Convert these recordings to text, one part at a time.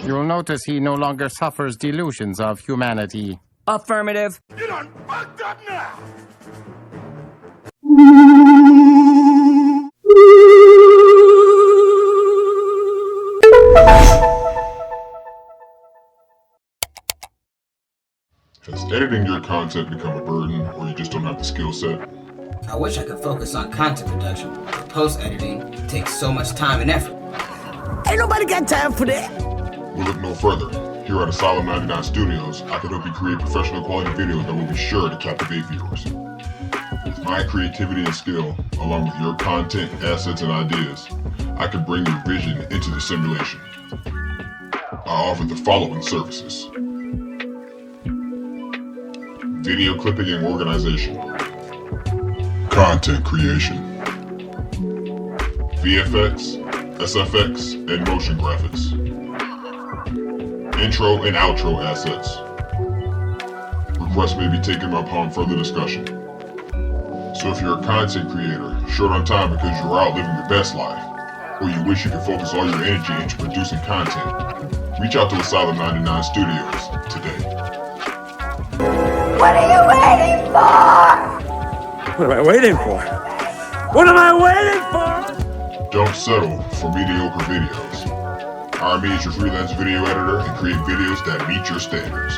You'll notice he no longer suffers delusions of humanity. Affirmative. You done fucked up now! Has editing your content become a burden, or you just don't have the skill set? I wish I could focus on content production, but post-editing takes so much time and effort. Ain't nobody got time for that. We'll look no further. Here at Asylum 99 Studios, I can help you create professional quality videos that will be sure to captivate viewers. With my creativity and skill, along with your content, assets, and ideas, I can bring your vision into the simulation. I offer the following services: video clipping and organization, content creation, VFX, SFX, and motion graphics, intro and outro assets. Requests may be taken upon further discussion. So if you're a content creator, short on time because you're out living your best life, or you wish you could focus all your energy into producing content, reach out to Asylum 99 Studios today. What are you waiting for? What am I waiting for? What am I waiting for? Don't settle for mediocre videos. Hire me as your freelance video editor and create videos that meet your standards.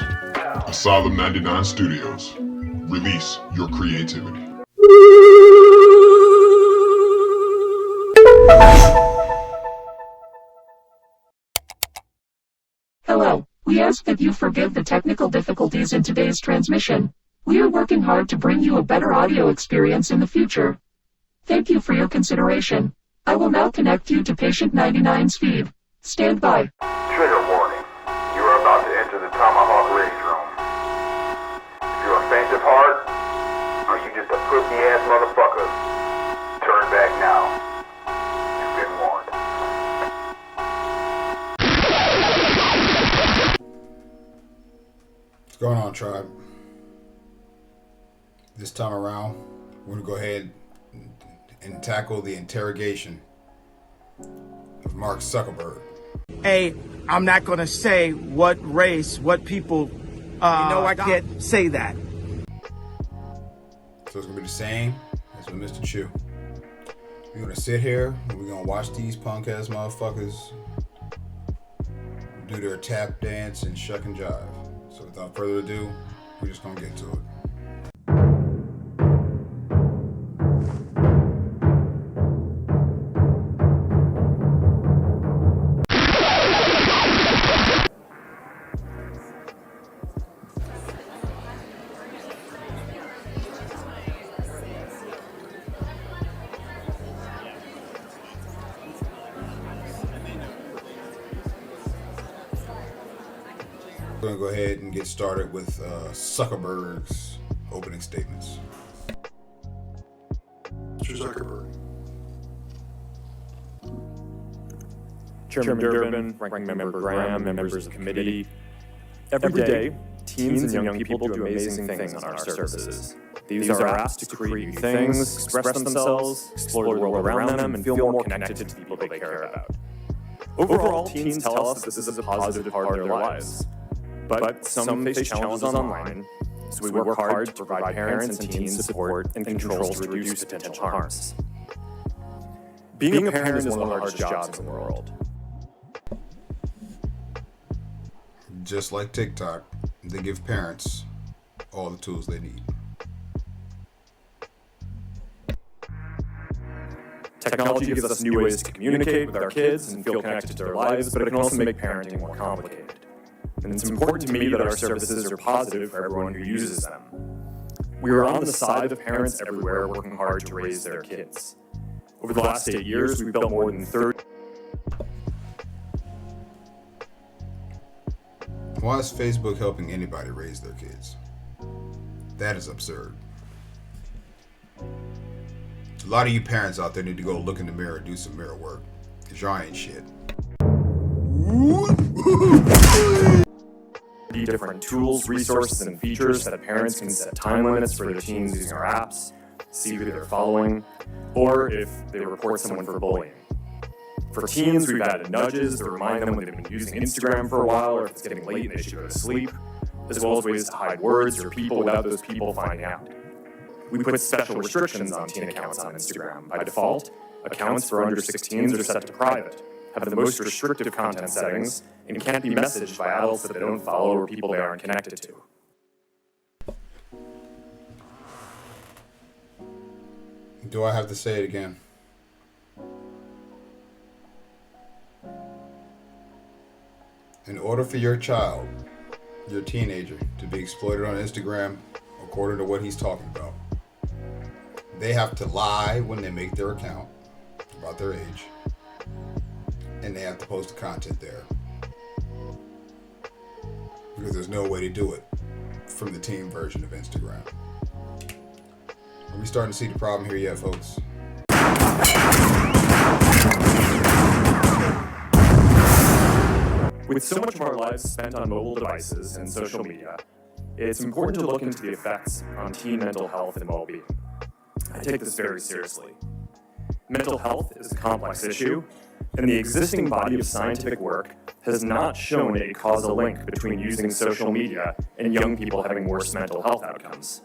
Asylum 99 Studios. Release your creativity. Hello, we ask that you forgive the technical difficulties in today's transmission. We are working hard to bring you a better audio experience in the future. Thank you for your consideration. I will now connect you to patient 99's feed. Stand by. Trigger warning. You are about to enter the TomaHawk rage room. If you're a faint of heart, or you just a pussy-ass motherfucker, turn back now. You've been warned. What's going on, tribe? This time around, we're gonna go ahead and tackle the interrogation of Mark Zuckerberg. Hey, I'm not gonna say what race, what people. I can't say that. So it's gonna be the same as with Mr. Chew. We're gonna sit here and we're gonna watch these punk ass motherfuckers do their tap dance and shuck and jive. So without further ado, we're just gonna get to it. We're going to go ahead and get started with Zuckerberg's opening statements. Mr. Zuckerberg. Chairman Durbin, Ranking Member Graham, members of the committee. Every day, teens and young people do amazing things on our services. These are apps to create new things, express themselves, explore the world around them, and feel more connected to the people they care about. Overall, teens tell us that this is a positive part of their lives. But some face challenges online, so we work hard to provide parents and teens support and controls to reduce potential harms. Being a parent is one of the hardest jobs in the world. Just like TikTok, they give parents all the tools they need. Technology gives us new ways to communicate with our kids and feel connected to their lives, but it can also make parenting more complicated. And it's important to me that our services are positive for everyone who uses them. We are on the side of parents everywhere working hard to raise their kids. Over the last 8 years, we've built more than 30... Why is Facebook helping anybody raise their kids? That is absurd. A lot of you parents out there need to go look in the mirror and do some mirror work, because y'all ain't shit. Different tools, resources, and features so that parents can set time limits for their teens using our apps, see who they're following, or if they report someone for bullying. For teens, we've added nudges to remind them when they've been using Instagram for a while or if it's getting late and they should go to sleep, as well as ways to hide words or people without those people finding out. We put special restrictions on teen accounts on Instagram. By default, accounts for under 16s are set to private, have the most restrictive content settings, and can't be messaged by adults that they don't follow or people they aren't connected to. Do I have to say it again? In order for your child, your teenager, to be exploited on Instagram, according to what he's talking about, they have to lie when they make their account about their age, and they have to post the content there. Because there's no way to do it from the teen version of Instagram. Are we starting to see the problem here yet, folks? With so much of our lives spent on mobile devices and social media, it's important to look into the effects on teen mental health and well-being. I take this very seriously. Mental health is a complex issue, and the existing body of scientific work has not shown a causal link between using social media and young people having worse mental health outcomes.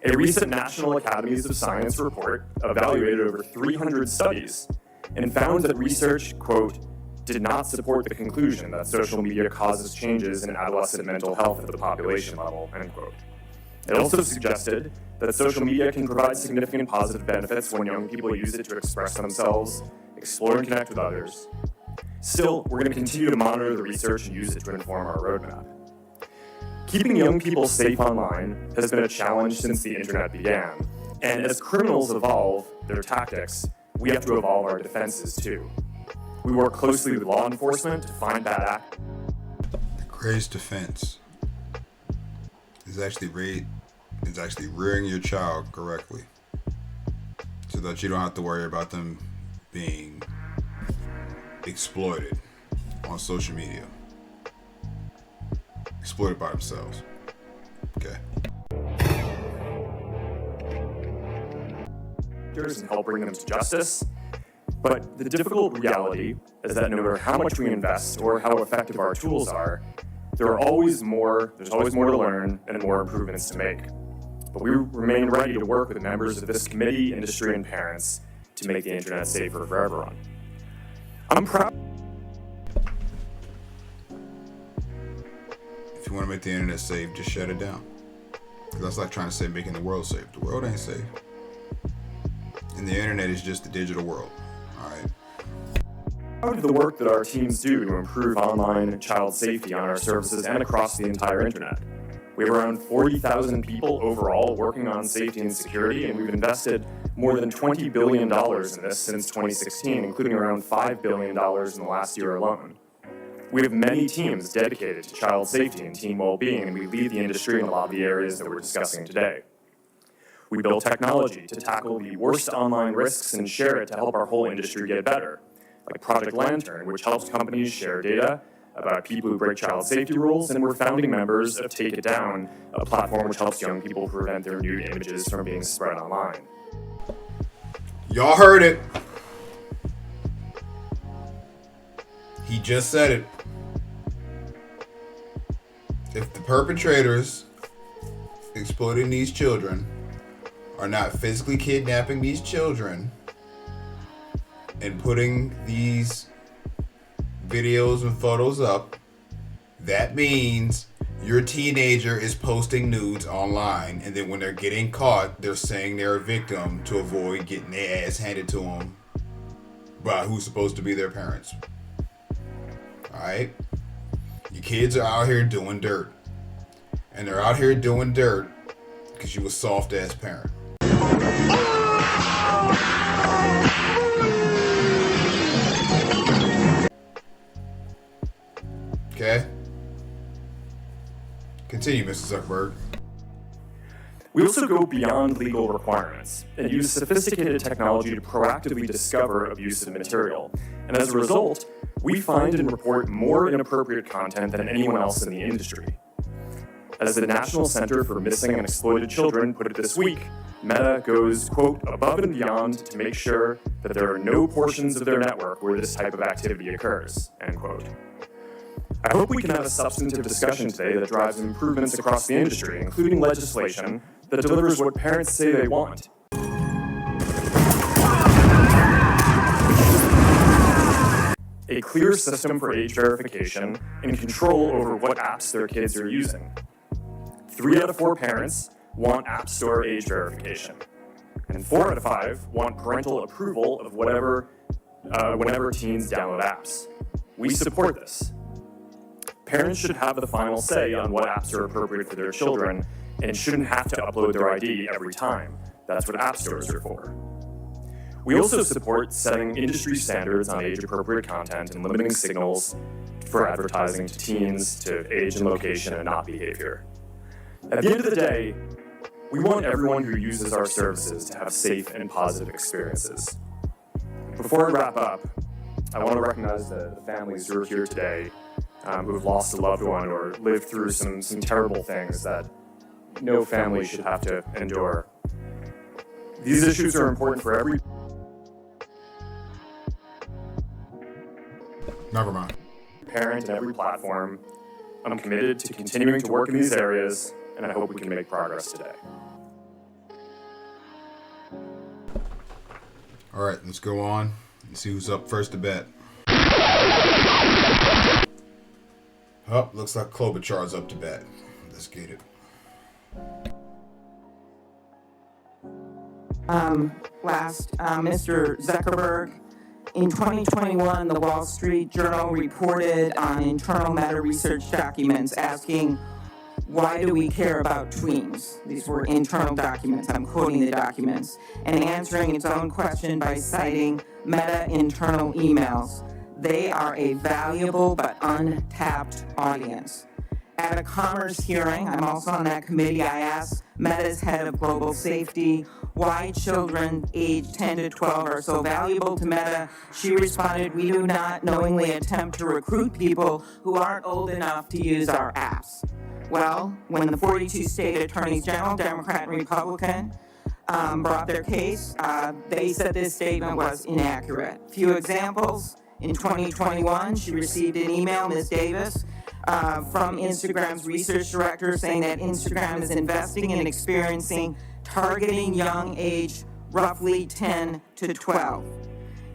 A recent National Academies of Science report evaluated over 300 studies and found that research, quote, did not support the conclusion that social media causes changes in adolescent mental health at the population level, end quote. It also suggested that social media can provide significant positive benefits when young people use it to express themselves, explore and connect with others. Still, we're going to continue to monitor the research and use it to inform our roadmap. Keeping young people safe online has been a challenge since the internet began, and as criminals evolve their tactics, we have to evolve our defenses too. We work closely with law enforcement to find bad actors. The greatest defense is actually rearing your child correctly, so that you don't have to worry about them being exploited on social media. Exploited by themselves. Okay. And help bring them to justice. But the difficult reality is that no matter how much we invest or how effective our tools are, there's always more to learn and more improvements to make. But we remain ready to work with members of this committee, industry, and parents to make the internet safer for everyone. I'm proud. If you want to make the internet safe, just shut it down. Because that's like trying to say making the world safe. The world ain't safe. And the internet is just the digital world. Alright? Proud of the work that our teams do to improve online child safety on our services and across the entire internet. We have around 40,000 people overall working on safety and security, and we've invested more than $20 billion in this since 2016, including around $5 billion in the last year alone. We have many teams dedicated to child safety and teen well-being, and we lead the industry in a lot of the areas that we're discussing today. We build technology to tackle the worst online risks and share it to help our whole industry get better, like Project Lantern, which helps companies share data about people who break child safety rules, and we're founding members of Take It Down, a platform which helps young people prevent their nude images from being spread online. Y'all heard it. He just said it. If the perpetrators exploiting these children are not physically kidnapping these children and putting these videos and photos up, that means your teenager is posting nudes online, and then when they're getting caught, they're saying they're a victim to avoid getting their ass handed to them by who's supposed to be their parents. Alright? Your kids are out here doing dirt. And they're out here doing dirt because you a soft ass parent. Okay? Continue, Mr. Zuckerberg. We also go beyond legal requirements and use sophisticated technology to proactively discover abusive material. And as a result, we find and report more inappropriate content than anyone else in the industry. As the National Center for Missing and Exploited Children put it this week, Meta goes, quote, above and beyond to make sure that there are no portions of their network where this type of activity occurs, end quote. I hope we can have a substantive discussion today that drives improvements across the industry, including legislation that delivers what parents say they want. A clear system for age verification and control over what apps their kids are using. 3 out of 4 parents want App Store age verification, and 4 out of 5 want parental approval of whenever teens download apps. We support this. Parents should have the final say on what apps are appropriate for their children and shouldn't have to upload their ID every time. That's what app stores are for. We also support setting industry standards on age-appropriate content and limiting signals for advertising to teens to age and location and not behavior. At the end of the day, we want everyone who uses our services to have safe and positive experiences. Before I wrap up, I want to recognize the families who are here today who have lost a loved one or lived through some terrible things that no family should have to endure. These issues are important for every Never mind. parent and every platform. I'm committed to continuing to work in these areas, and I hope we can make progress today. All right, let's go on and see who's up first to bat. Oh, looks like Klobuchar's up to bat. Let's get it. Mr. Zuckerberg, in 2021, the Wall Street Journal reported on internal Meta research documents asking, why do we care about tweens? These were internal documents. I'm quoting the documents. And answering its own question by citing Meta internal emails. They are a valuable but untapped audience. At a commerce hearing, I'm also on that committee, I asked Meta's head of global safety why children aged 10 to 12 are so valuable to Meta. She responded, we do not knowingly attempt to recruit people who aren't old enough to use our apps. Well, when the 42 state attorneys general, Democrat and Republican, brought their case, they said this statement was inaccurate. Few examples. In 2021, she received an email, Ms. Davis, from Instagram's research director saying that Instagram is investing in experiencing targeting young age roughly 10 to 12.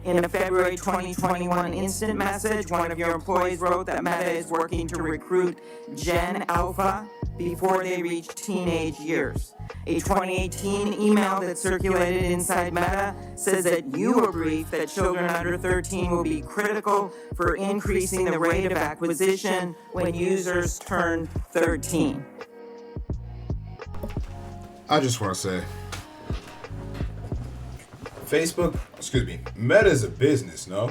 In a February 2021 instant message, one of your employees wrote that Meta is working to recruit Gen Alpha before they reach teenage years. A 2018 email that circulated inside Meta says that you were briefed that children under 13 will be critical for increasing the rate of acquisition when users turn 13. I just want to say, Meta is a business, no?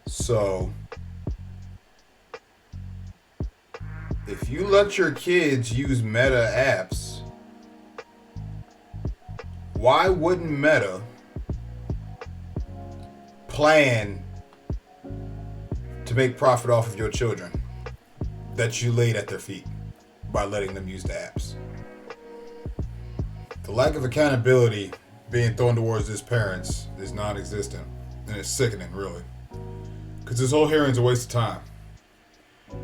So, if you let your kids use Meta apps, why wouldn't Meta plan to make profit off of your children that you laid at their feet by letting them use the apps? The lack of accountability being thrown towards these parents is non-existent, and it's sickening, really. Because this whole hearing's a waste of time.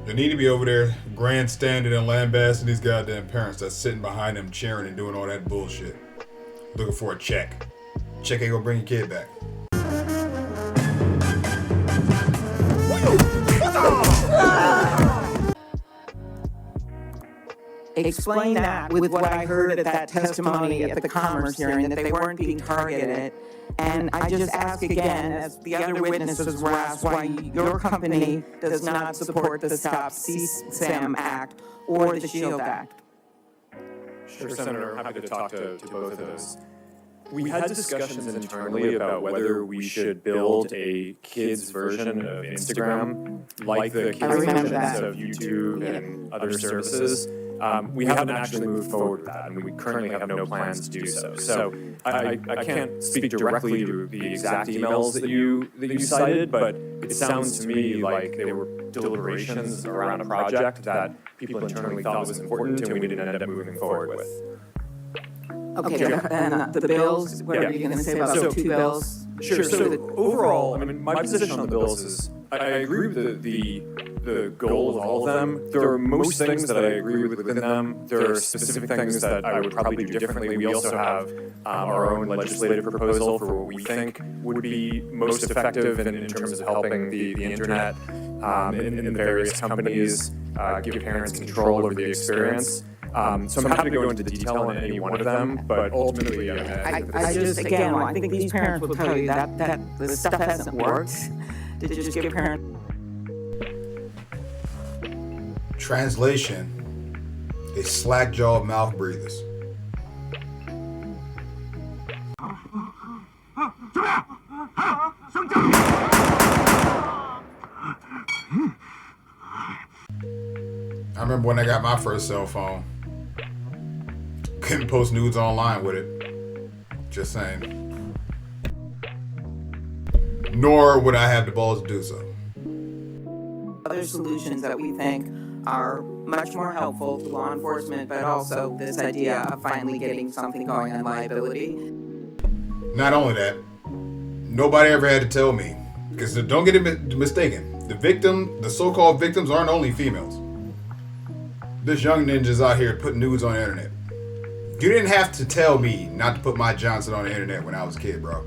They need to be over there grandstanding and lambasting these goddamn parents that's sitting behind them cheering and doing all that bullshit. Looking for a check. Check ain't gonna bring your kid back. Explain that with what I heard at that testimony at the commerce hearing, that they weren't being targeted. And I just ask again, as the other witnesses were asked, why your company does not support the Stop CSAM Act or the SHIELD Act. Sure, Senator. I'm happy to talk to both of those. We had discussions internally about whether we should build a kids version of Instagram, like the kids versions of YouTube and other services. we haven't actually moved forward with that, and we currently have no plans to do so. So I can't speak directly to the exact emails that you cited, but it sounds to me like they were deliberations around a project that people internally thought was important, and we didn't end up moving forward with. Okay, and the bills, what are you going to say about those 2 bills? Sure. So overall, I mean, my position on the bills is I agree with the goal of all of them. There are most things that I agree with within them. There are specific things that I would probably do differently. We also have our own legislative proposal for what we think would be most effective in terms of helping the internet and the various companies give parents control over the experience. So I'm happy to go into the detail on any one of them, but ultimately, I just, again, I think these parents will tell you that this stuff hasn't worked. To just give parents... Translation is slack-jawed mouth breathers. I remember when I got my first cell phone. Couldn't post nudes online with it. Just saying. Nor would I have the balls to do so. Other solutions that we think are much more helpful to law enforcement, but also this idea of finally getting something going on liability. Not only that, nobody ever had to tell me. Because don't get it mistaken. The so-called victims aren't only females. There's young ninjas out here putting nudes on the internet. You didn't have to tell me not to put my Johnson on the internet when I was a kid, bro.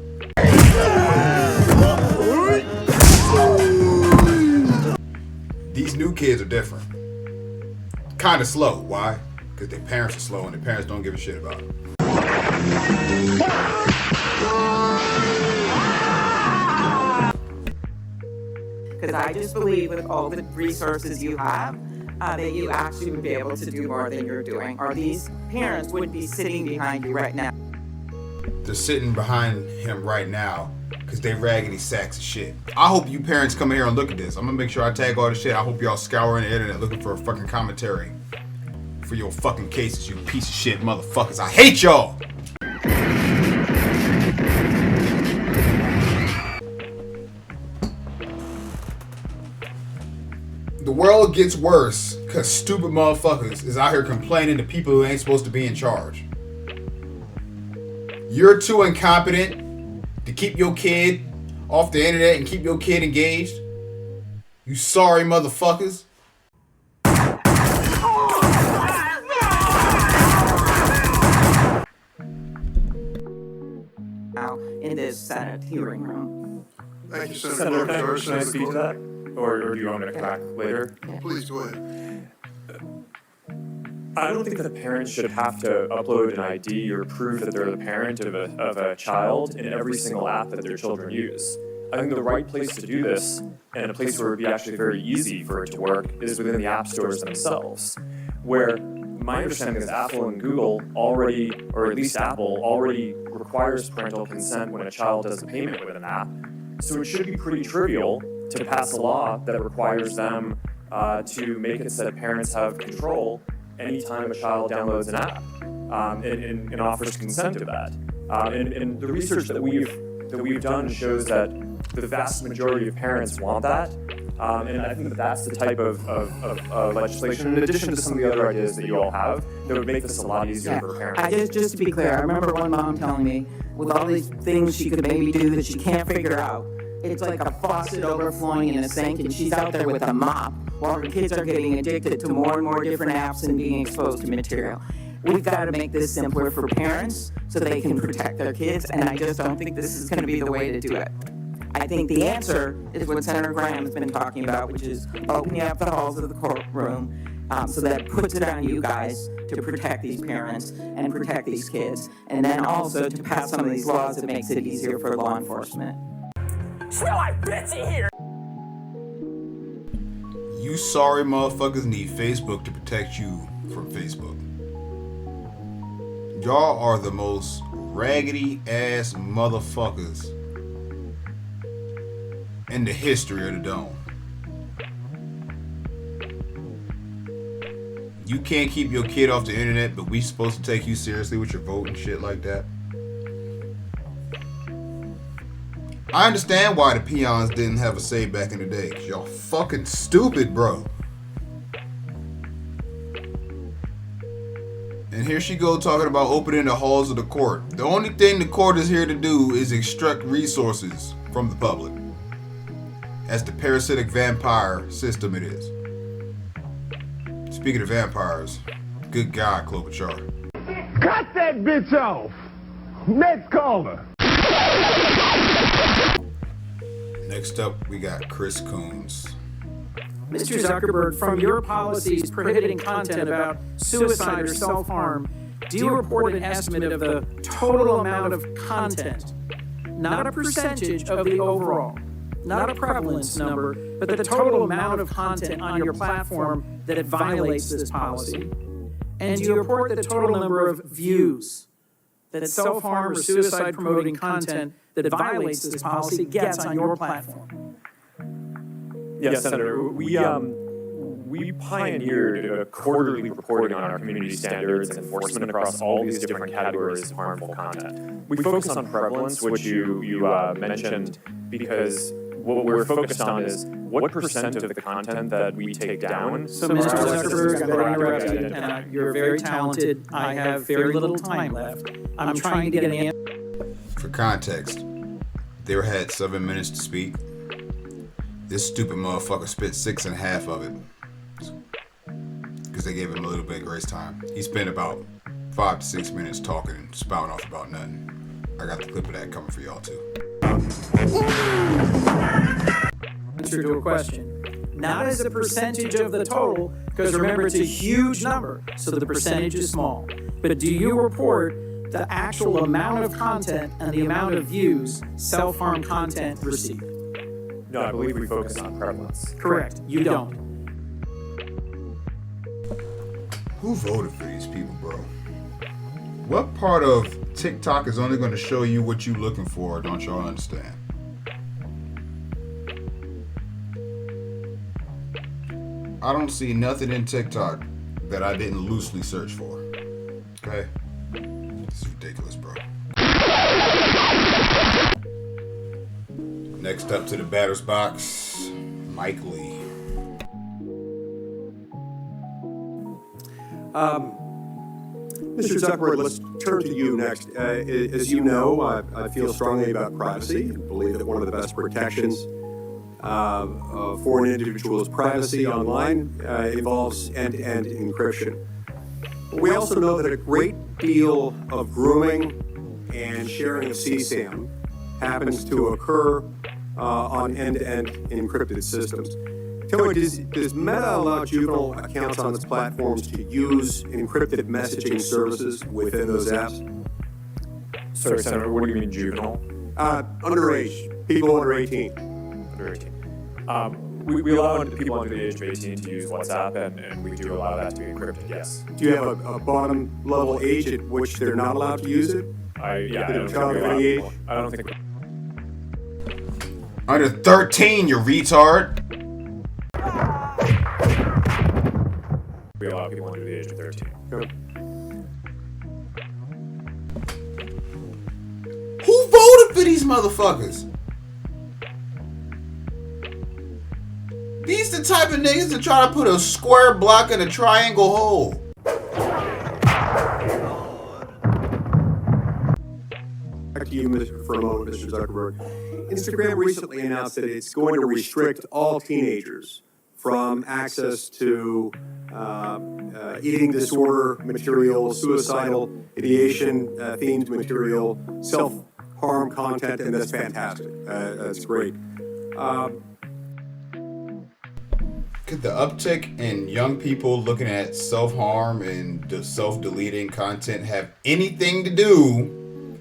These new kids are different. Kind of slow. Why? Because their parents are slow and their parents don't give a shit about it. Because I just believe with all the resources you have, that you actually would be able to do more than you're doing, or these parents wouldn't be sitting behind you right now. They're sitting behind him right now because they raggedy sacks of shit. I hope you parents come in here and look at this. I'm gonna make sure I tag all the shit. I hope y'all scouring the internet looking for a fucking commentary for your fucking cases, you piece of shit motherfuckers. I hate y'all! The world gets worse because stupid motherfuckers is out here complaining to people who ain't supposed to be in charge. You're too incompetent to keep your kid off the internet and keep your kid engaged. You sorry motherfuckers. Now, in this Senate hearing room. Thank you, Senator, can I speak to that? Or do you want me to come back later? Please go ahead. I don't think that parents should have to upload an ID or prove that they're the parent of a child in every single app that their children use. I think the right place to do this, and a place where it would be actually very easy for it to work, is within the app stores themselves, where my understanding is Apple and Google already, or at least Apple, already requires parental consent when a child does a payment with an app. So it should be pretty trivial to pass a law that requires them to make it so that parents have control anytime a child downloads an app and offers consent to that. And the research that we've done shows that the vast majority of parents want that. And I think that that's the type of legislation, in addition to some of the other ideas that you all have, that would make this a lot easier for parents. Just to be clear, I remember one mom telling me, with all these things she could maybe do that she can't figure out, it's like a faucet overflowing in a sink, and she's out there with a mop while her kids are getting addicted to more and more different apps and being exposed to material. We've got to make this simpler for parents so they can protect their kids, and I just don't think this is going to be the way to do it. I think the answer is what Senator Graham has been talking about, which is opening up the halls of the courtroom so that it puts it on you guys to protect these parents and protect these kids, and then also to pass some of these laws that makes it easier for law enforcement. Smell like Betsy here! You sorry motherfuckers need Facebook to protect you from Facebook. Y'all are the most raggedy ass motherfuckers in the history of the dome. You can't keep your kid off the internet, but we supposed to take you seriously with your vote and shit like that? I understand why the peons didn't have a say back in the day, because y'all fucking stupid, bro. And here she go talking about opening the halls of the court. The only thing the court is here to do is extract resources from the public. As the parasitic vampire system it is. Speaking of vampires, good God, Klobuchar. Cut that bitch off! Next caller! Next up, we got Chris Coons. Mr. Zuckerberg, from your policies prohibiting content about suicide or self-harm, do you report an estimate of the total amount of content, not a percentage of the overall, not a prevalence number, but the total amount of content on your platform that violates this policy? And do you report the total number of views that self-harm or suicide-promoting content that violates this policy gets on your platform? Yes, Senator. We pioneered a quarterly reporting on our community standards and enforcement across all these different categories of harmful content. We focus on prevalence, which you mentioned, because what we're focused on is what percent of the content that we take down. So, Mr. Zuckerberg, I'm going to interrupt you, and you're very talented. I have very little time left. I'm trying to get an answer. For context, they had 7 minutes to speak. This stupid motherfucker spit 6.5 of it. Because they gave him a little bit of grace time. He spent about 5 to 6 minutes talking and spouting off about nothing. I got the clip of that coming for y'all too. Answer to a question. Not as a percentage of the total, because remember, it's a huge number, so the percentage is small. But do you report the actual amount of content and the amount of views self-harm content received? No, I believe we focus on prevalence. Correct. You don't. Who voted for these people, bro? What part of TikTok is only going to show you what you're looking for? Don't y'all understand? I don't see nothing in TikTok that I didn't loosely search for. Okay? This is ridiculous, bro. Next up to the batter's box, Mike Lee. Mr. Zuckerberg, let's turn to you next. As you know, I feel strongly about privacy. I believe that one of the best protections for an individual's privacy online involves end-to-end encryption. But we also know that a great deal of grooming and sharing of CSAM happens to occur on end-to-end encrypted systems. Tell me, does Meta allow juvenile accounts on its platforms to use encrypted messaging services within those apps? Sorry, Senator, what do you mean juvenile? Underage, people under 18. Under 18. We allow people under the age of 18 to use WhatsApp, and we do allow that to be encrypted, yes. Do you have a bottom level age at which they're not allowed to use it? I don't think Under 13, you retard. we allow people under the age of 13. Good. Who voted for these motherfuckers? These the type of niggas that try to put a square block in a triangle hole. Back to you for a moment, Mr. Zuckerberg. Instagram recently announced that it's going to restrict all teenagers from access to eating disorder material, suicidal ideation themed material, self-harm content, and that's fantastic. That's great. Could the uptick in young people looking at self-harm and the self-deleting content have anything to do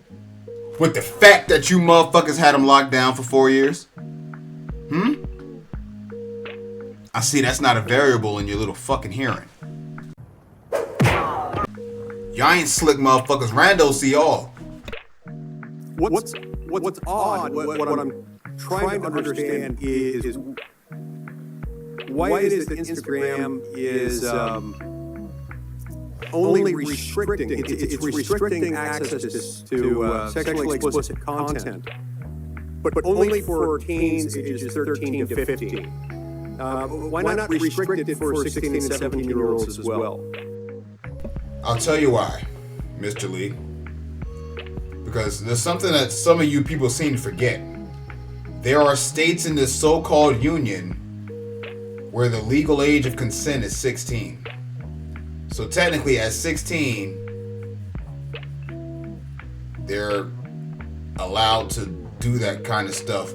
with the fact that you motherfuckers had them locked down for 4 years? I see that's not a variable in your little fucking hearing. Y'all ain't slick motherfuckers. Rando see all. What's odd, what I'm trying to understand is why it is that Instagram is only restricting, it's restricting access to sexually explicit content, but only for teens ages 13 to 15. Why not restrict it for 16 and 17-year-olds as well? I'll tell you why, Mr. Lee. Because there's something that some of you people seem to forget. There are states in this so-called union where the legal age of consent is 16. So technically at 16, they're allowed to do that kind of stuff.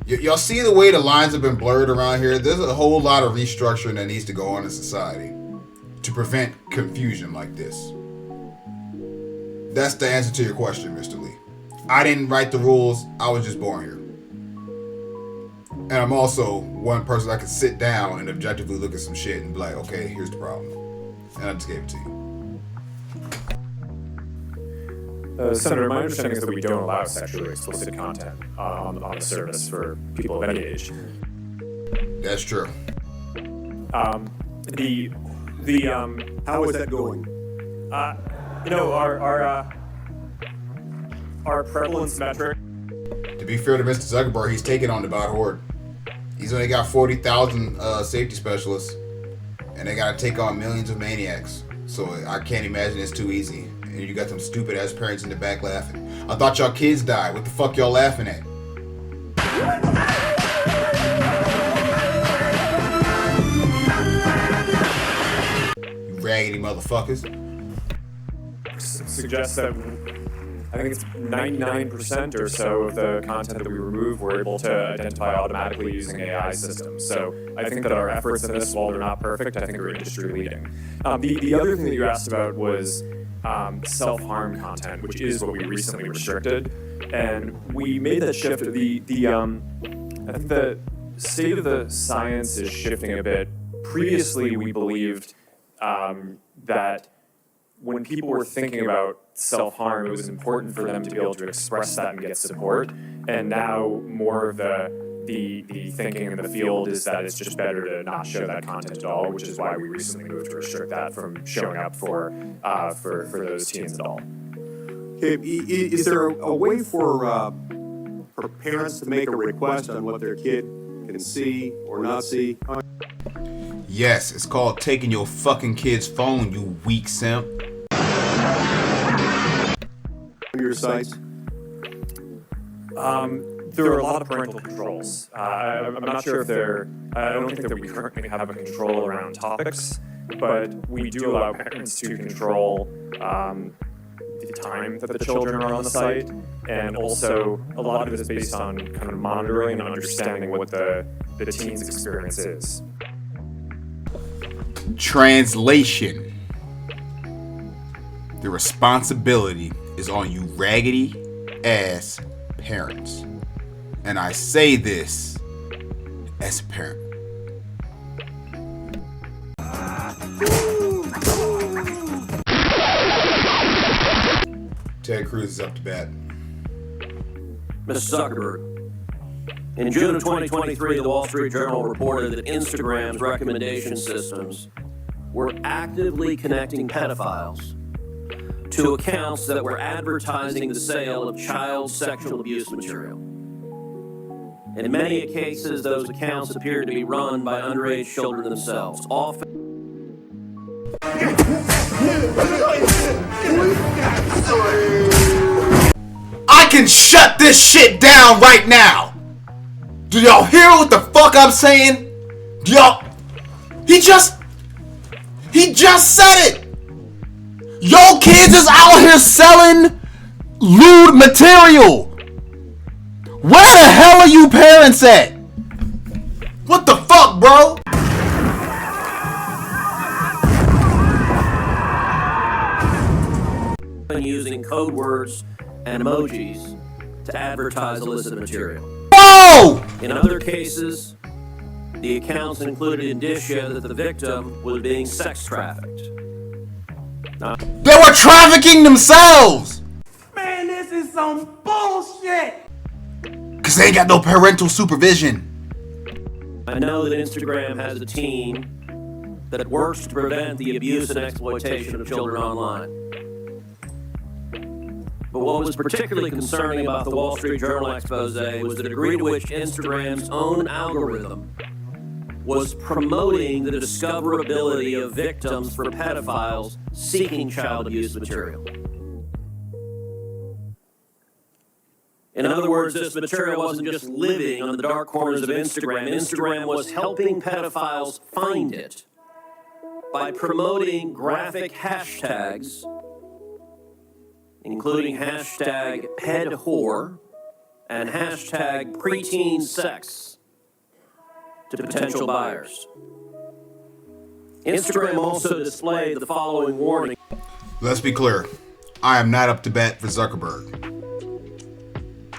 Y'all see the way the lines have been blurred around here? There's a whole lot of restructuring that needs to go on in society to prevent confusion like this. That's the answer to your question, Mr. Lee. I didn't write the rules. I was just born here. And I'm also one person that can sit down and objectively look at some shit and be like, okay, here's the problem. And I just gave it to you. Senator, my understanding is that we don't allow sexually explicit content on the service for people of any age. That's true. How is that going? Our prevalence metric. To be fair to Mr. Zuckerberg, he's taking on the bot horde. He's only got 40,000 safety specialists, and they got to take on millions of maniacs. So I can't imagine it's too easy. And you got them stupid ass parents in the back laughing. I thought y'all kids died. What the fuck y'all laughing at? You raggedy motherfuckers. Suggests that I think it's 99% or so of the content that we remove we're able to identify automatically using AI systems. So I think that our efforts in this, while they're not perfect, I think are industry leading. The other thing that you asked about was self-harm content, which is what we recently restricted, and we made that shift. I think the state of the science is shifting a bit. Previously, we believed that when people were thinking about self-harm, it was important for them to be able to express that and get support. And now more of the thinking in the field is that it's just better to not show that content at all, which is why we recently moved to restrict that from showing up for those teens at all. Okay, is there a way for parents to make a request on what their kid can see or not see? Yes, it's called taking your fucking kid's phone, you weak simp. Your sites? There are a lot of parental controls. I'm not sure if I don't think that we currently have a control around topics, but we do allow parents to control the time that the children are on the site, and also a lot of it is based on kind of monitoring and understanding what the teen's experience is. Translation. The responsibility is on you raggedy ass parents. And I say this as a parent. Ted Cruz is up to bat. Mr. Zuckerberg, in June of 2023, the Wall Street Journal reported that Instagram's recommendation systems were actively connecting pedophiles to accounts that were advertising the sale of child sexual abuse material. In many cases, those accounts appeared to be run by underage children themselves, often. I can shut this shit down right now. Do y'all hear what the fuck I'm saying? Do y'all? He just said it. Yo kids is out here selling lewd material. Where the hell are you parents at? What the fuck, bro? Using code words and emojis to advertise illicit material. Whoa! In other cases, the accounts included indicia that the victim was being sex trafficked. They were trafficking themselves! Man, this is some bullshit! Cause they ain't got no parental supervision. I know that Instagram has a team that works to prevent the abuse and exploitation of children online. But what was particularly concerning about the Wall Street Journal expose was the degree to which Instagram's own algorithm was promoting the discoverability of victims for pedophiles seeking child abuse material. In other words, this material wasn't just living on the dark corners of Instagram. Instagram was helping pedophiles find it by promoting graphic hashtags, including hashtag pedwhore and hashtag preteen sex, to potential buyers. Instagram also displayed the following warning. Let's be clear. I am not up to bat for Zuckerberg.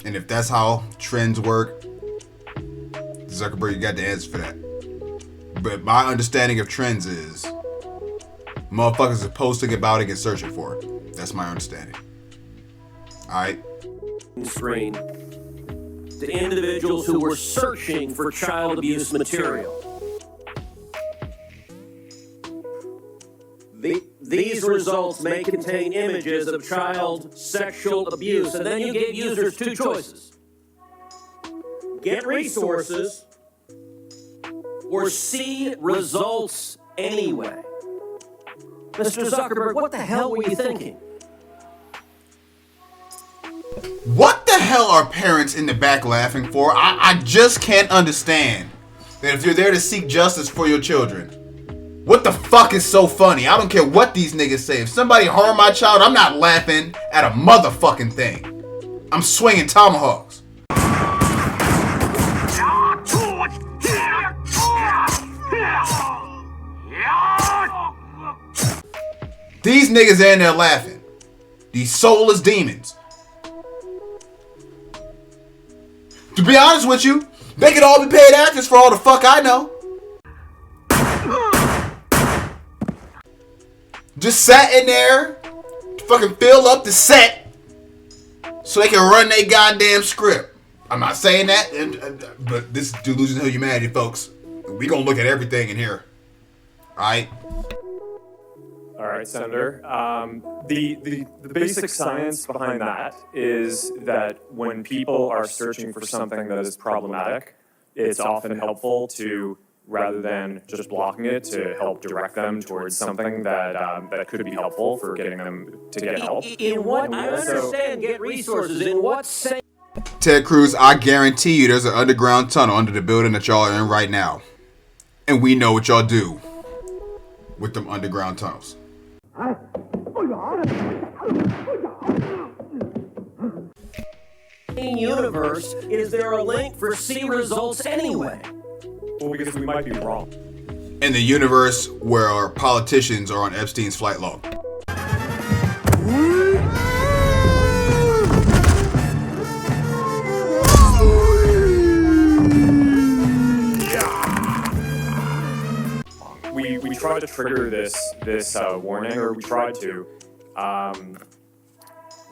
And if that's how trends work, Zuckerberg, you got the answer for that. But my understanding of trends is motherfuckers are posting about it and searching for it. That's my understanding. Alright? Screen to individuals who were searching for child abuse material. These results may contain images of child sexual abuse, and then you gave users two choices. Get resources or see results anyway. Mr. Zuckerberg, what the hell were you thinking? What the hell are parents in the back laughing for? I just can't understand that if you're there to seek justice for your children, what the fuck is so funny? I don't care what these niggas say. If somebody harm my child, I'm not laughing at a motherfucking thing. I'm swinging tomahawks. These niggas are in there laughing. These soulless demons. To be honest with you, they could all be paid actors for all the fuck I know. Just sat in there to fucking fill up the set so they can run their goddamn script. I'm not saying that, but this is delusional humanity, folks. We gonna look at everything in here. Alright? Alright, Senator. The basic science behind that is that when people are searching for something that is problematic, it's often helpful to, rather than just blocking it, to help direct them towards something that could be helpful for getting them to get help. In what? I understand, get resources. In what sense? Ted Cruz, I guarantee you there's an underground tunnel under the building that y'all are in right now. And we know what y'all do with them underground tunnels. Universe, is there a link for see results anyway? Well, because we might be wrong. In the universe where our politicians are on Epstein's flight log. We tried to trigger this warning, or we tried to,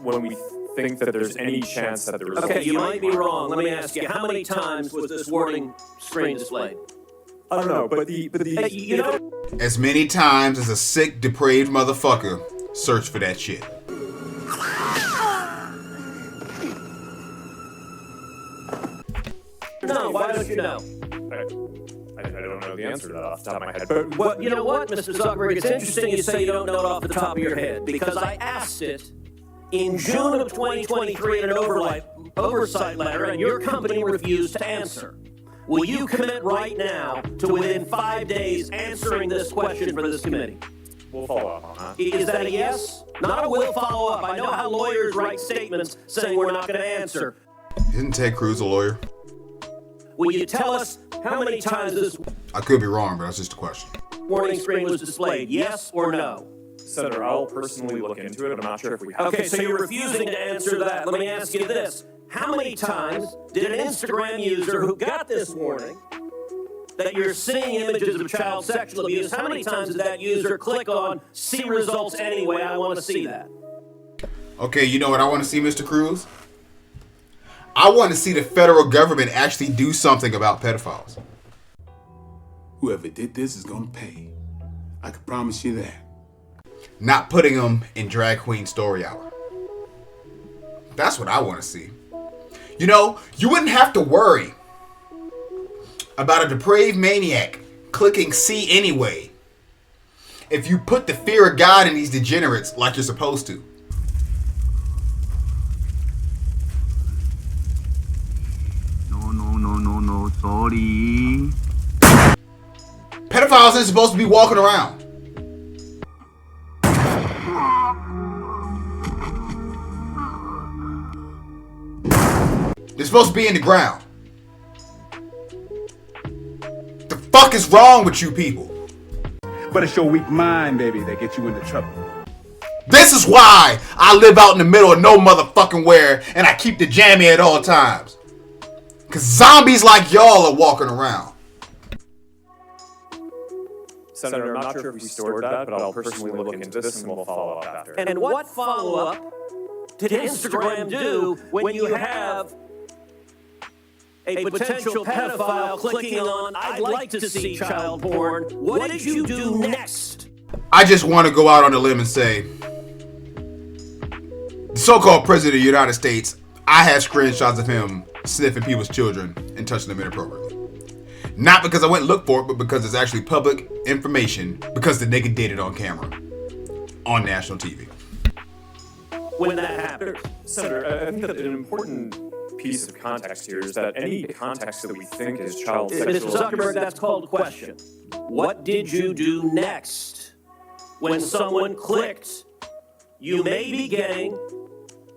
when we think that there's any chance that the results... Okay, you might be wrong. Let me ask you, how many times was this warning screen displayed? I don't know, but the you know... As many times as a sick, depraved motherfucker search for that shit. No, why don't you know? I don't know the answer to that off the top of my head. But well, you know what, Mr. Zuckerberg? It's interesting you say you don't know it off the top of your head, because I asked it in June of 2023 in an oversight letter, and your company refused to answer. Will you commit right now to within 5 days answering this question for this committee? We'll follow up on that. Is that a yes? Not a will follow up. I know how lawyers write statements saying we're not going to answer. Isn't Ted Cruz a lawyer? Will you tell us how many times this... I could be wrong, but that's just a question. ...warning screen was displayed, yes or no? Senator, I'll personally look into it. I'm not sure if we have... Okay, so you're refusing to answer that. Let me ask you this. How many times did an Instagram user who got this warning that you're seeing images of child sexual abuse, how many times did that user click on see results anyway? I want to see that. Okay, you know what I want to see, Mr. Cruz? I want to see the federal government actually do something about pedophiles. Whoever did this is going to pay. I can promise you that. Not putting them in Drag Queen Story Hour. That's what I want to see. You know, you wouldn't have to worry about a depraved maniac clicking see anyway if you put the fear of God in these degenerates like you're supposed to. No, sorry. Pedophiles ain't supposed to be walking around. They're supposed to be in the ground. The fuck is wrong with you people? But it's your weak mind, baby, that gets you into trouble. This is why I live out in the middle of no motherfucking where and I keep the jammy at all times. Cause zombies like y'all are walking around. Senator, I'm not sure if we stored that, but I'll personally look into this and we'll follow up after. And what follow-up did Instagram do when you have a potential pedophile clicking on "I'd like to see child porn"? What did you do next? I just want to go out on a limb and say, the so-called president of the United States, I have screenshots of him sniffing people's children and touching them inappropriately. Not because I went and looked for it, but because it's actually public information, because the nigga did it on camera. On national TV. When that happened. Senator, I think that an important piece of context here is that any context that we think is child sexual Mr. Zuckerberg, that's called a question. What did you do next when someone clicked, you may be getting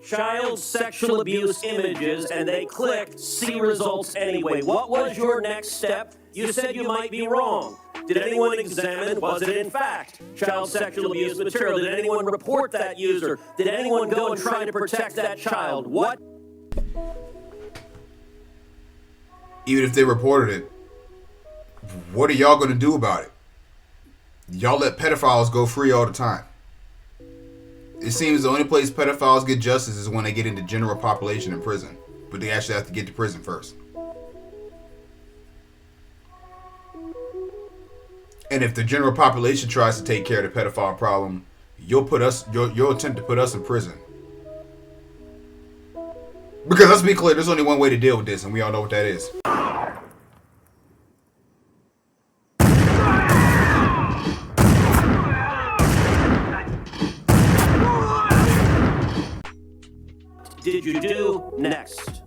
child sexual abuse images, and they clicked see results anyway? What was your next step? You said you might be wrong. Did anyone examine, was it in fact child sexual abuse material? Did anyone report that user? Did anyone go and try to protect that child? What? Even if they reported it, what are y'all going to do about it? Y'all let pedophiles go free all the time. It seems the only place pedophiles get justice is when they get into general population in prison. But they actually have to get to prison first. And if the general population tries to take care of the pedophile problem, you'll attempt to put us in prison. Because let's be clear, there's only one way to deal with this, and we all know what that is. Did you do next?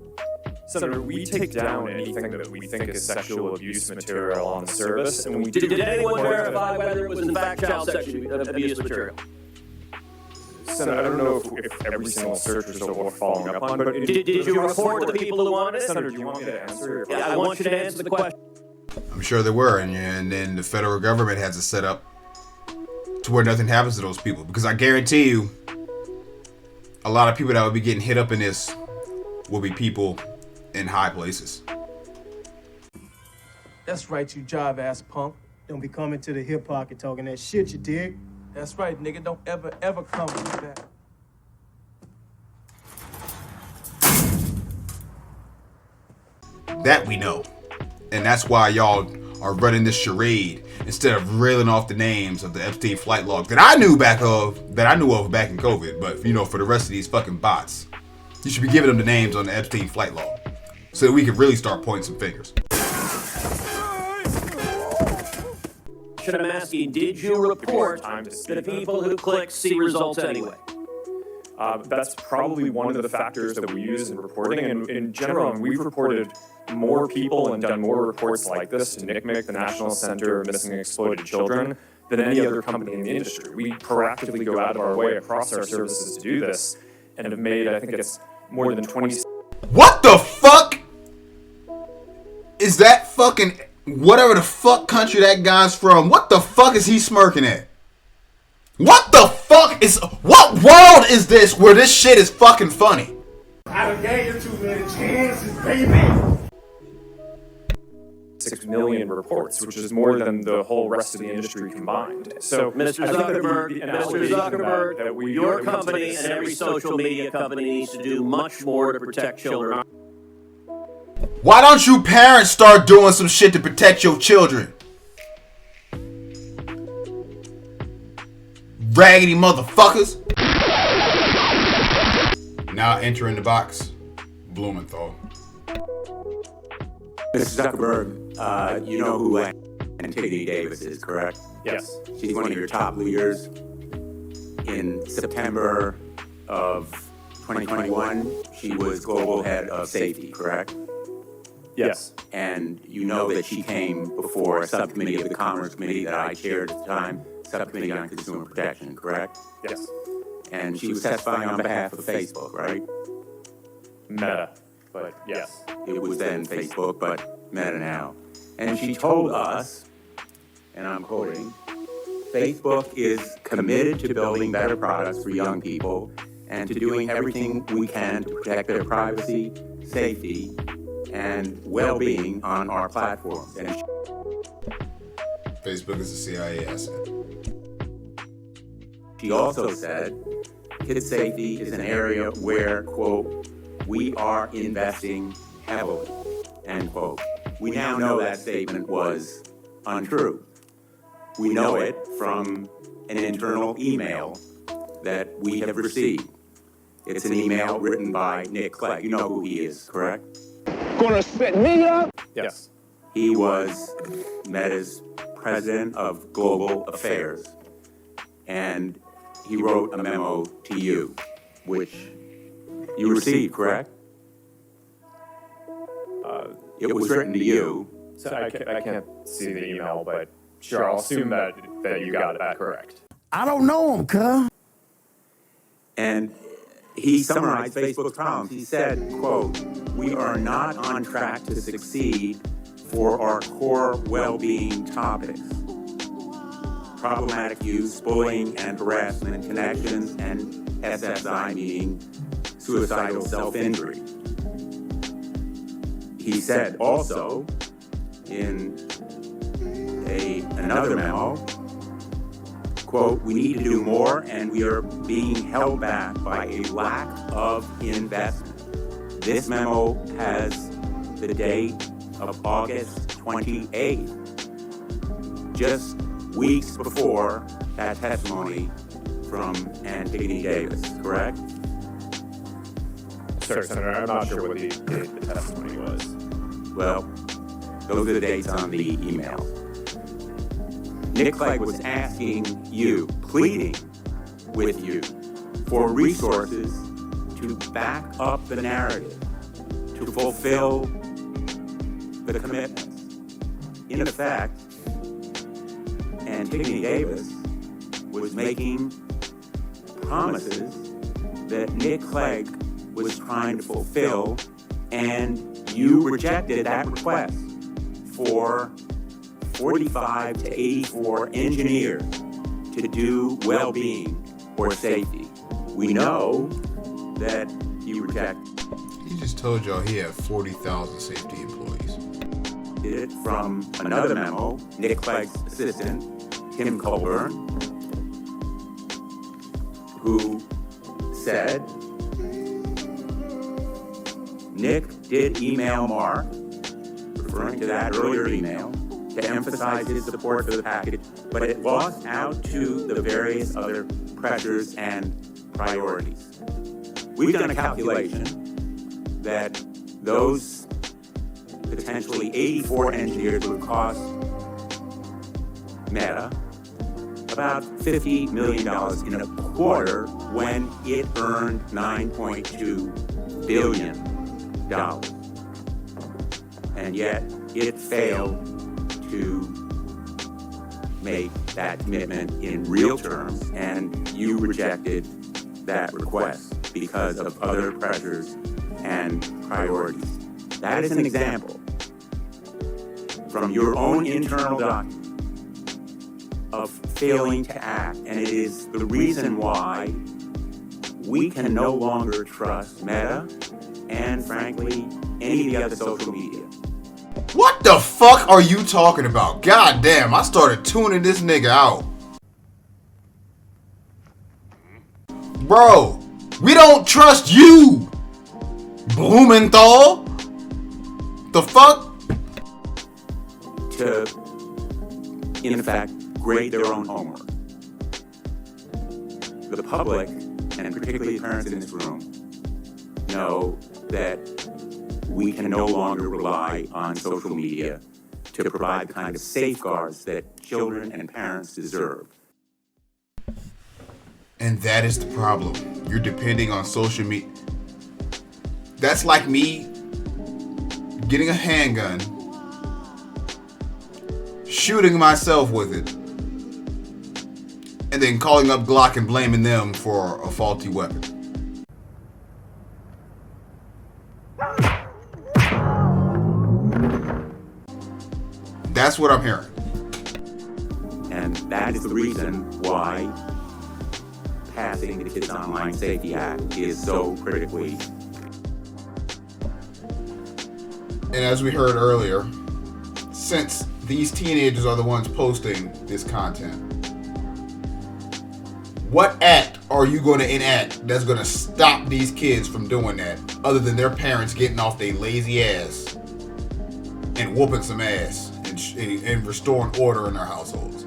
Senator, we take down anything that we think is sexual abuse material on the service, and we Did anyone verify whether it was in fact child sexual abuse material? Senator, I don't know if every single search was worth following up on, but did you report the people who wanted it? Senator, do you want me to answer? Yeah, I want you to answer the question. I'm sure there were, and then the federal government has it set up to where nothing happens to those people. Because I guarantee you, a lot of people that would be getting hit up in this will be people in high places. That's right, you jive ass punk. Don't be coming to the hip hop and talking that shit, you dig? That's right, nigga. Don't ever come with that. That we know. And that's why y'all are running this charade instead of reeling off the names of the Epstein flight log that I knew of back in COVID. But, you know, for the rest of these fucking bots, you should be giving them the names on the Epstein flight log so that we can really start pointing some fingers. Should I'm asking, did you report the people who clicked see results anyway? That's probably one of the factors that we use in reporting. And in general, we've reported more people and done more reports like this to NCMEC, the National Center of Missing and Exploited Children, than any other company in the industry. We proactively go out of our way across our services to do this and have made, I think it's more than 20... What the fuck? Is that fucking... whatever the fuck country that guy's from, what the fuck is he smirking at? What the fuck is... what world is this where this shit is fucking funny? I done gave you too many chances, baby. 6 million reports, which is more than the whole rest of the industry combined. So, Mr. Zuckerberg, your company and every social media company needs to do much more to protect children. Why don't you parents start doing some shit to protect your children? raggedy motherfuckers. Now entering the box, Blumenthal. Mr. Zuckerberg, you know who Antigone Davis is, correct? Yes. She's one of your top leaders. In September of 2021, she was global head of safety, correct? Yes. And you know that she came before a subcommittee of the Commerce Committee that I chaired at the time, Subcommittee on Consumer Protection, correct? Yes. And she was testifying on behalf of Facebook, right? Meta, but yes. It was then Facebook, but Meta now. And she told us, and I'm quoting, Facebook is committed to building better products for young people and to doing everything we can to protect their privacy, safety, and well-being on our platforms. And Facebook is a CIA asset. she also said, kid safety is an area where, quote, we are investing heavily, end quote. We now know that statement was untrue. We know it from an internal email that we have received. It's an email written by Nick Clegg. You know who he is, correct? Gonna set me up? Yes. He was Meta's president of global affairs. And he wrote a memo to you, which you received, correct? It was written to you. So I can't see the email, but sure, I'll assume that you got that correct. I don't know him, cuz. And he summarized Facebook's problems. He said, quote, we are not on track to succeed for our core well-being topics. Problematic use, bullying and harassment, connections, and SSI, meaning suicidal self-injury. He said also in another memo, quote, we need to do more and we are being held back by a lack of investment. This memo has the date of August 28th, just weeks before that testimony from Antigone Davis, correct? Sure, Senator, I'm not sure what the date of the testimony was. Well, those are the dates on the email. Nick Clegg was asking you, pleading with you for resources to back up the narrative, to fulfill the commitments. In effect, Antigone Davis was making promises that Nick Clegg was trying to fulfill, and you rejected that request for 45 to 84 engineers to do well-being or safety. We know that you rejected. He just told y'all he had 40,000 safety employees. Did it from another memo, Nick Clegg's assistant, Tim Colburn, who said, Nick did email Mark, referring to that earlier email, to emphasize his support for the package, but it lost out to the various other pressures and priorities. We've done a calculation that those potentially 84 engineers would cost Meta about $50 million in a quarter when it earned $9.2 billion. And yet it failed to make that commitment in real terms, and you rejected that request because of other pressures and priorities. That is an example from your own internal document of failing to act, and it is the reason why we can no longer trust Meta and, frankly, any of the other social media. What the fuck are you talking about? God damn, I started tuning this nigga out. Bro, we don't trust you, Blumenthal. The fuck? To, in fact, grade their own homework. the public, and particularly parents in this room, know that we can no longer rely on social media to provide the kind of safeguards that children and parents deserve. And that is the problem. You're depending on social media. That's like me getting a handgun, shooting myself with it, and then calling up Glock and blaming them for a faulty weapon. That's what I'm hearing. And that is the reason why passing the Kids Online Safety Act is so critically. And as we heard earlier, since these teenagers are the ones posting this content, what act are you going to enact that's going to stop these kids from doing that, other than their parents getting off their lazy ass and whooping some ass and restoring order in their households?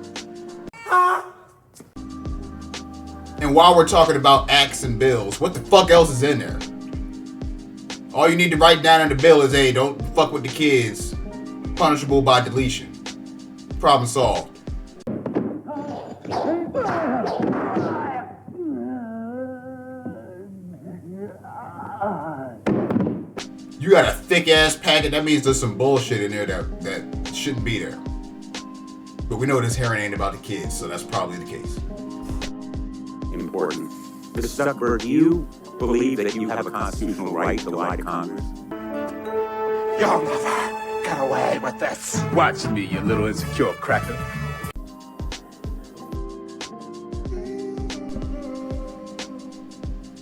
And while we're talking about acts and bills, what the fuck else is in there? All you need to write down in the bill is, hey, don't fuck with the kids. Punishable by deletion. Problem solved. You got a thick ass packet, that means there's some bullshit in there that shouldn't be there. But we know this hearing ain't about the kids, so that's probably the case. Important. Mr. Zucked, do you believe that you have a constitutional right to lie to Congress? You'll never get away with this. Watch me, you little insecure cracker.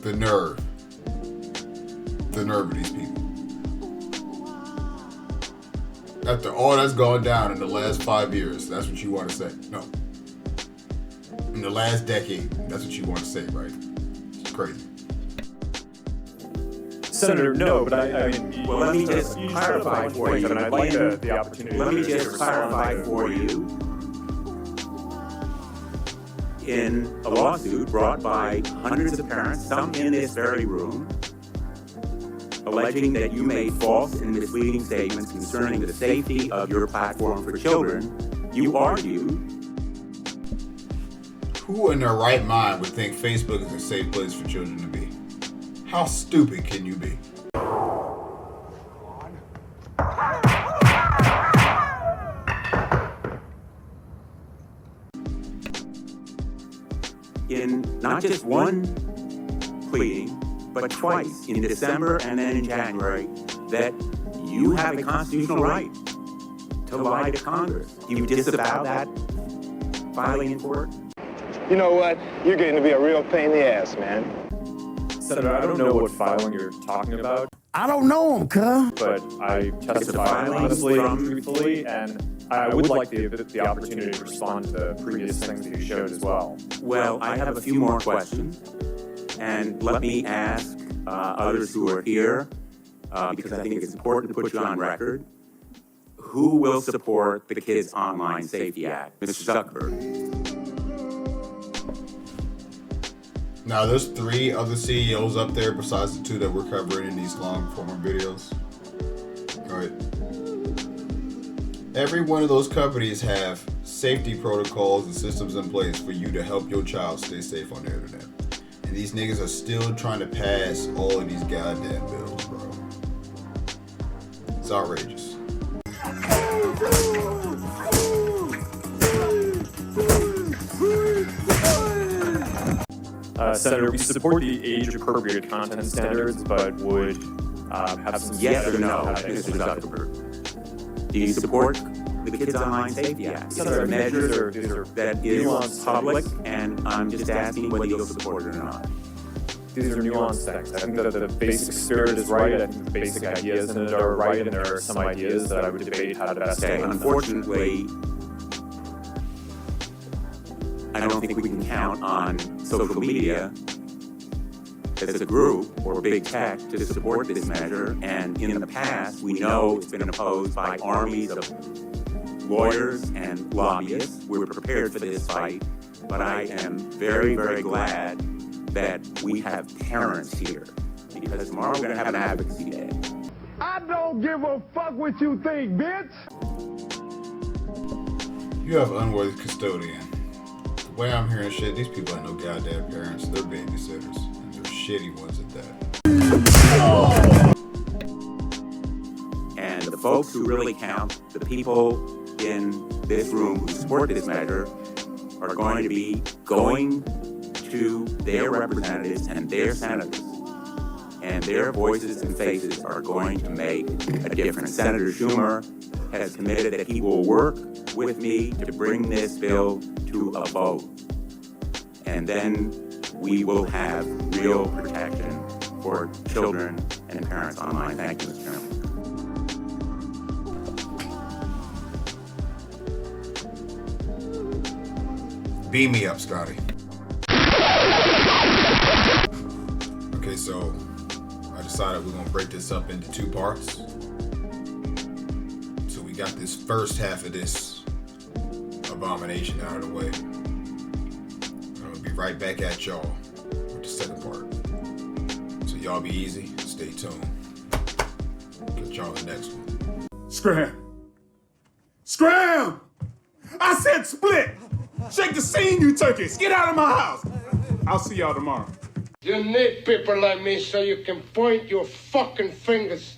The nerve. The nerve of these people. After all that's gone down in the last 5 years, that's what you want to say. No. In the last decade, that's what you want to say, right? It's crazy. Senator, no, but I mean, well, let me just clarify for you. And I'd like the opportunity. Let me just clarify for you. In a lawsuit brought by hundreds of parents, some in this very room, alleging that you made false and misleading statements concerning the safety of your platform for children, you argue. Who in their right mind would think Facebook is a safe place for children to be? How stupid can you be? In not just one pleading, but twice, in December and then in January, that you have a constitutional right to lie to Congress. You disavow that filing in court? You know what? You're getting to be a real pain in the ass, man. Senator, I don't know what filing you're talking about. I don't know him, cuz. But I testified honestly and truthfully, and I would like the opportunity to respond to the previous things that you showed as well. Well, I have a few more questions, and let me ask others who are here, because I think it's important to put you on record. Who will support the Kids Online Safety Act? Mr. Zucked. Now, there's 3 other CEOs up there besides the 2 that we're covering in these long form videos. All right. Every one of those companies have safety protocols and systems in place for you to help your child stay safe on the internet. And these niggas are still trying to pass all of these goddamn bills, bro. It's outrageous. Senator, we support the age-appropriate content standards, but would have some... Yes or no, Mr. Zucked? Do you support the Kids Online Safety Act? Senator, measures these are that is public, and I'm just asking whether you'll support it or not. These are nuanced things. I think that the basic spirit is right. I think the basic ideas in it are right, and there are some ideas that I would debate how to best say. Unfortunately, I don't think we can count on social media as a group or big tech to support this measure. And in the past, we know it's been opposed by armies of lawyers and lobbyists. We're prepared for this fight. but I am very, very glad that we have parents here, because tomorrow we're going to have an advocacy day. I don't give a fuck what you think, bitch. You have an unworthy custodian. The way I'm hearing shit, these people ain't no goddamn parents. They're babysitters. And they're shitty ones at that. And the folks who really count, the people in this room who support this measure, are going to be going to their representatives and their senators. And their voices and faces are going to make a difference. Senator Schumer has committed that he will work with me to bring this bill to a vote. And then we will have real protection for children and parents online. Thank you, Mr. Chairman. Beam me up, Scotty. Okay, so I decided we're gonna break this up into 2 parts. So we got this first half of this abomination out of the way. I'm gonna be right back at y'all with the second part. So y'all be easy, stay tuned. Catch y'all in the next one. Scram! Scram! I said split! Shake the scene, you turkeys! Get out of my house! I'll see y'all tomorrow. You need people like me so you can point your fucking fingers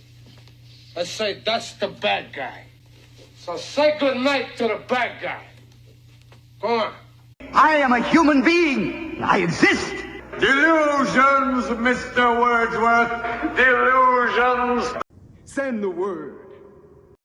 and say, that's the bad guy. So say good night to the bad guy. Go on. I am a human being. I exist. Delusions, Mr. Wordsworth. Delusions. Send the word.